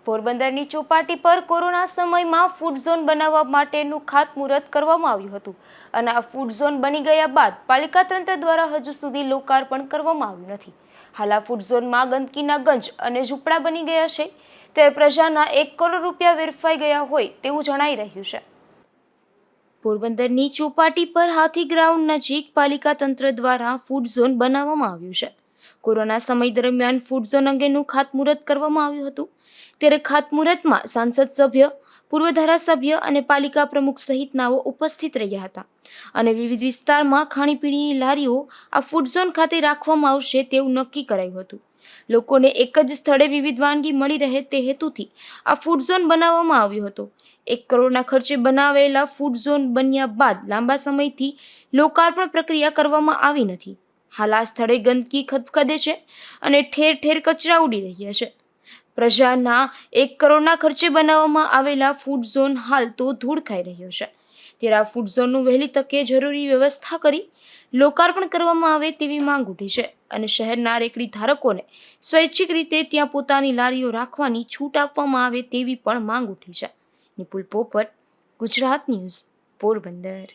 પોરબંદરની ચોપાટી પર કોરોના સમયમાં ફૂડ ઝોન બનાવવા માટેનું ખાતમુહૂર્ત કરવામાં આવ્યું હતું અને આ ફૂડ ઝોન બની ગયા બાદ પાલિકા તંત્ર દ્વારા હજુ સુધી લોકાર્પણ કરવામાં આવ્યું નથી. હાલ આ ફૂડ ઝોનમાં ગંદકીના ગંજ અને ઝૂંપડા બની ગયા છે ત્યારે પ્રજાના 1 કરોડ રૂપિયા વેરફાઈ ગયા હોય તેવું જણાઈ રહ્યું છે. પોરબંદરની ચોપાટી પર હાથી ગ્રાઉન્ડ નજીક પાલિકા તંત્ર દ્વારા ફૂડ ઝોન બનાવવામાં આવ્યું છે. કોરોના સમય દરમિયાન ફૂડ ઝોન અંગેનું ખાતમુહૂર્ત કરવામાં આવ્યું હતું ત્યારે ખાતમુહૂર્તમાં સાંસદ સભ્ય, પૂર્વ ધારાસભ્ય અને પાલિકા પ્રમુખ સહિતનાઓ ઉપસ્થિત રહ્યા હતા અને વિવિધ વિસ્તારમાં ખાણીપીણીની લારીઓ આ ફૂડ ઝોન ખાતે રાખવામાં આવશે તેવું નક્કી કરાયું હતું. લોકોને એક જ સ્થળે વિવિધ વાનગી મળી રહે તે હેતુથી આ ફૂડ ઝોન બનાવવામાં આવ્યો હતો. 1 કરોડના ખર્ચે બનાવેલા ફૂડ ઝોન બન્યા બાદ લાંબા સમયથી લોકાર્પણ પ્રક્રિયા કરવામાં આવી નથી. હાલ આ સ્થળે ગંદકી ખદખદે છે અને ઠેર ઠેર કચરા ઉડી રહ્યા છે. પ્રજાના 1 કરોડના ખર્ચે બનાવવામાં આવેલા ફૂડ ઝોન હાલ તો ધૂળ ખાઈ રહ્યો છે ત્યારે આ ફૂડ ઝોનનું વહેલી તકે જરૂરી વ્યવસ્થા કરી લોકાર્પણ કરવામાં આવે તેવી માંગ ઉઠી છે અને શહેરના રેકડી ધારકોને સ્વૈચ્છિક રીતે ત્યાં પોતાની લારીઓ રાખવાની છૂટ આપવામાં આવે તેવી પણ માંગ ઉઠી છે. નિપુલ પોપટ, ગુજરાત ન્યૂઝ, પોરબંદર.